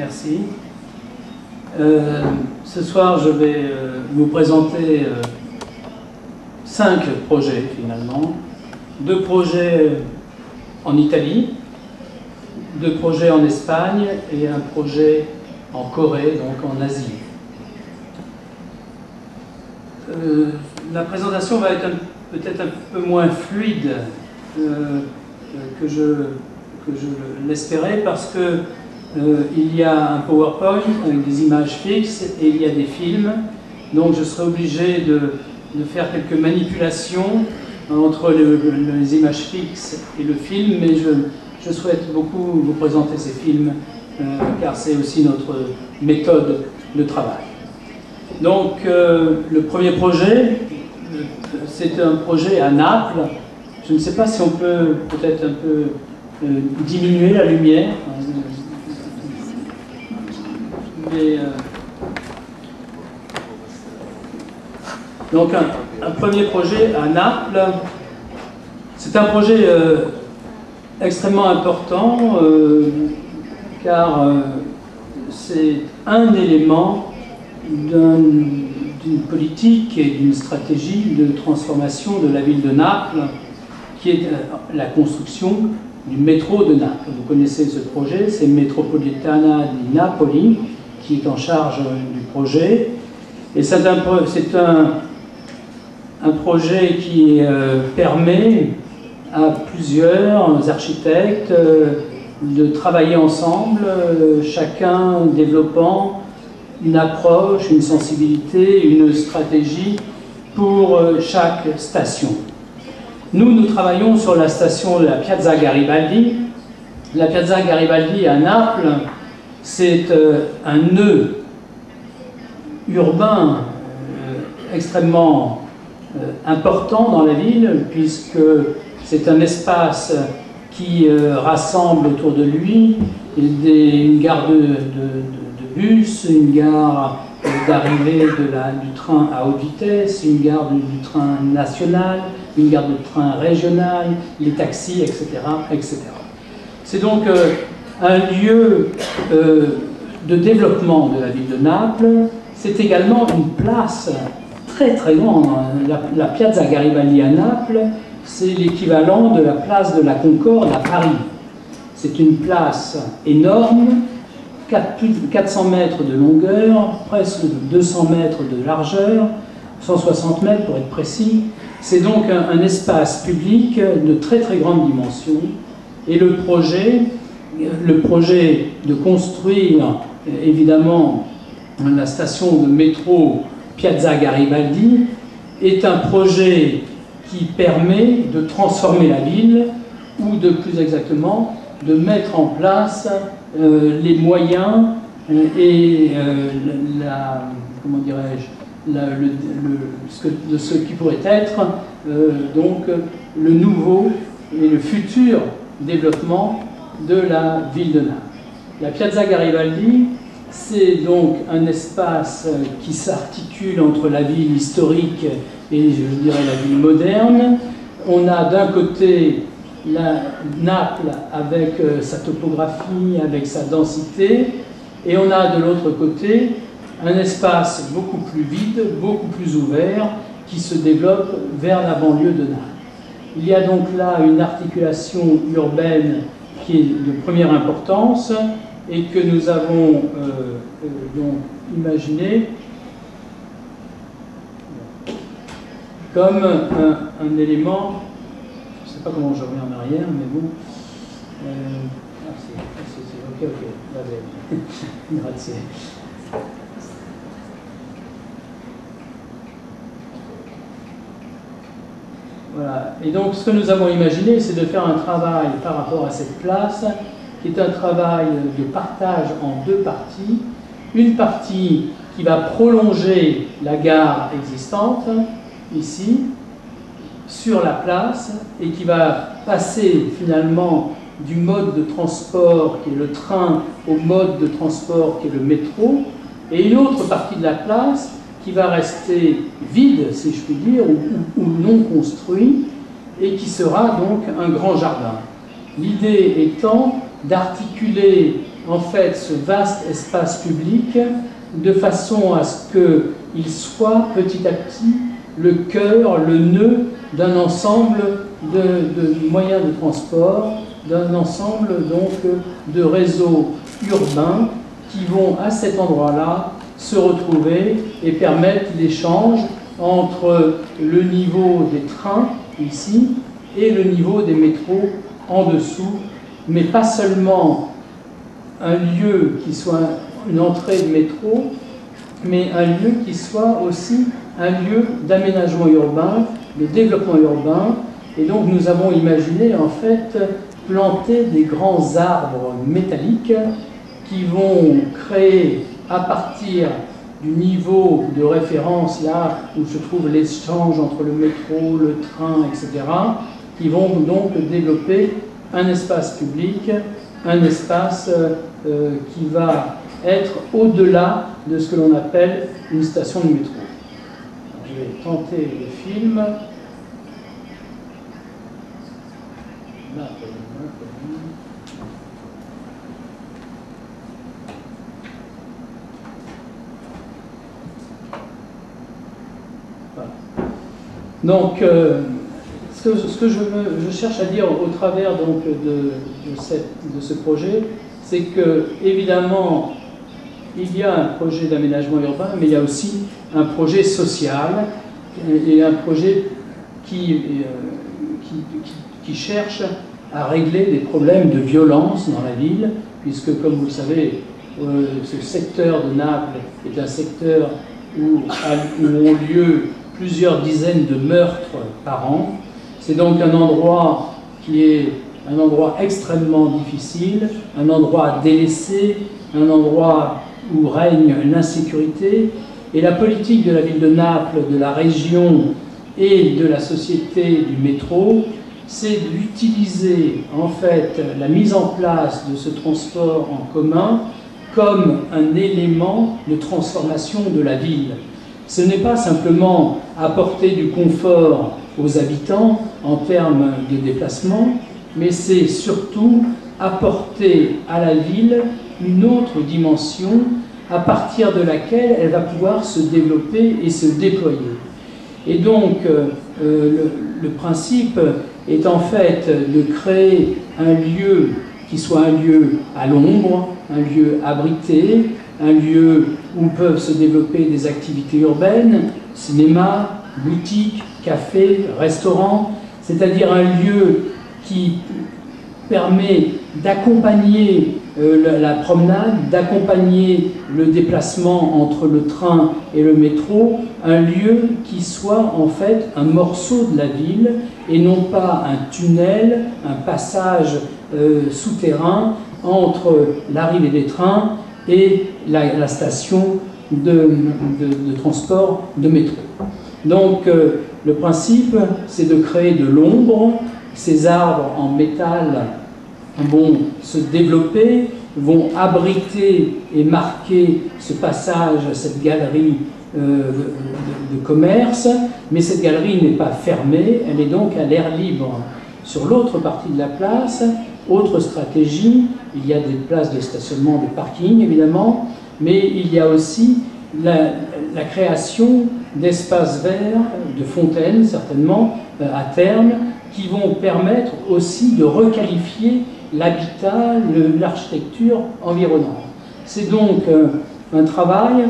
Merci. Ce soir, je vais vous présenter 5 projets finalement. 2 projets en Italie, 2 projets en Espagne et un projet en Corée, donc en Asie. La présentation va être peut-être un peu moins fluide que je l'espérais parce que il y a un PowerPoint avec des images fixes et il y a des films. Donc je serai obligé de faire quelques manipulations entre les images fixes et le film, mais je souhaite beaucoup vous présenter ces films car c'est aussi notre méthode de travail. Donc le premier projet, c'est un projet à Naples. Je ne sais pas si on peut peut-être un peu diminuer la lumière. Mais, donc un premier projet à Naples. C'est un projet extrêmement important car c'est un élément d'une politique et d'une stratégie de transformation de la ville de Naples, qui est la construction du métro de Naples. Vous connaissez ce projet, c'est Metropolitana di Napoli qui est en charge du projet. Et c'est un projet qui permet à plusieurs architectes de travailler ensemble, chacun développant une approche, une sensibilité, une stratégie pour chaque station. Nous travaillons sur la station de la Piazza Garibaldi. La Piazza Garibaldi à Naples, c'est un nœud urbain extrêmement important dans la ville, puisque c'est un espace qui rassemble autour de lui une gare de bus, une gare d'arrivée du train à haute vitesse, une gare du train national, une gare de train régional, les taxis, etc. etc. C'est donc un lieu de développement de la ville de Naples. C'est également une place très très grande. La Piazza Garibaldi à Naples, c'est l'équivalent de la place de la Concorde à Paris. C'est une place énorme, plus de 400 mètres de longueur, presque 200 mètres de largeur, 160 mètres pour être précis. C'est donc un espace public de très très grande dimension. Et le projet de construire évidemment la station de métro Piazza Garibaldi est un projet qui permet de transformer la ville, ou de plus exactement de mettre en place les moyens et comment dirais-je, de ce qui pourrait être donc le nouveau et le futur développement de la ville de Naples. La Piazza Garibaldi, c'est donc un espace qui s'articule entre la ville historique et, je dirais, la ville moderne. On a d'un côté Naples avec sa topographie, avec sa densité, et on a de l'autre côté un espace beaucoup plus vide, beaucoup plus ouvert, qui se développe vers la banlieue de Naples. Il y a donc là une articulation urbaine qui est de première importance et que nous avons donc imaginé comme un élément. Je ne sais pas comment je reviens en arrière, mais bon. Ok, va bene. Grazie. Voilà. Et donc, ce que nous avons imaginé, c'est de faire un travail par rapport à cette place, qui est un travail de partage en 2 parties. Une partie qui va prolonger la gare existante, ici, sur la place, et qui va passer finalement du mode de transport qui est le train au mode de transport qui est le métro, et une autre partie de la place qui va rester vide, si je puis dire, ou non construit, et qui sera donc un grand jardin. L'idée étant d'articuler en fait ce vaste espace public de façon à ce qu'il soit petit à petit le cœur, le nœud d'un ensemble de moyens de transport, d'un ensemble donc de réseaux urbains qui vont à cet endroit-là se retrouver et permettre l'échange entre le niveau des trains ici et le niveau des métros en dessous, mais pas seulement un lieu qui soit une entrée de métro, mais un lieu qui soit aussi un lieu d'aménagement urbain, de développement urbain. Et donc nous avons imaginé en fait planter des grands arbres métalliques qui vont créer à partir du niveau de référence là où se trouve l'échange entre le métro, le train, etc., qui vont donc développer un espace public, un espace qui va être au-delà de ce que l'on appelle une station de métro. Alors, je vais tenter le film. Voilà. Donc, ce que je cherche à dire au travers donc, de ce projet, c'est que, évidemment, il y a un projet d'aménagement urbain, mais il y a aussi un projet social et un projet qui cherche à régler des problèmes de violence dans la ville, puisque, comme vous le savez, ce secteur de Naples est un secteur où ont lieu plusieurs dizaines de meurtres par an. C'est donc un endroit qui est un endroit extrêmement difficile, un endroit délaissé, un endroit où règne l'insécurité. Et la politique de la ville de Naples, de la région et de la société du métro, c'est d'utiliser en fait la mise en place de ce transport en commun comme un élément de transformation de la ville. Ce n'est pas simplement apporter du confort aux habitants en termes de déplacement, mais c'est surtout apporter à la ville une autre dimension à partir de laquelle elle va pouvoir se développer et se déployer. Et donc, le principe est en fait de créer un lieu qui soit un lieu à l'ombre, un lieu abrité, un lieu où peuvent se développer des activités urbaines, cinéma, boutiques, cafés, restaurants, c'est-à-dire un lieu qui permet d'accompagner la promenade, d'accompagner le déplacement entre le train et le métro, un lieu qui soit en fait un morceau de la ville et non pas un tunnel, un passage souterrain entre l'arrivée des trains et la station de transport de métro. Donc le principe, c'est de créer de l'ombre. Ces arbres en métal vont se développer, vont abriter et marquer ce passage, cette galerie de commerce, mais cette galerie n'est pas fermée, elle est donc à l'air libre. Sur l'autre partie de la place, autre stratégie, il y a des places de stationnement, de parking évidemment, mais il y a aussi la création d'espaces verts, de fontaines certainement, à terme, qui vont permettre aussi de requalifier l'habitat, l'architecture environnante. C'est donc un travail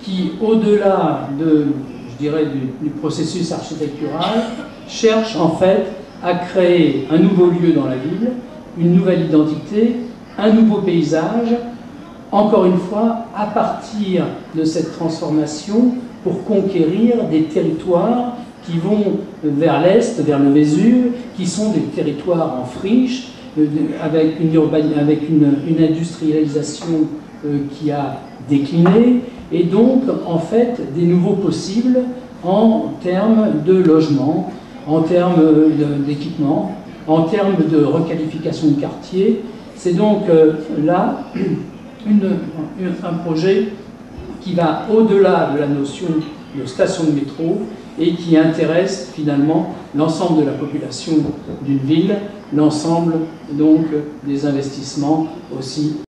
qui, au-delà je dirais, du processus architectural, cherche en fait à créer un nouveau lieu dans la ville, une nouvelle identité, un nouveau paysage, encore une fois, à partir de cette transformation pour conquérir des territoires qui vont vers l'est, vers le Vésuve, qui sont des territoires en friche, avec une industrialisation qui a décliné, et donc en fait des nouveaux possibles en termes de logement, en termes d'équipement, en termes de requalification de quartier. C'est donc là un projet qui va au-delà de la notion de stations de métro et qui intéresse finalement l'ensemble de la population d'une ville, l'ensemble donc des investissements aussi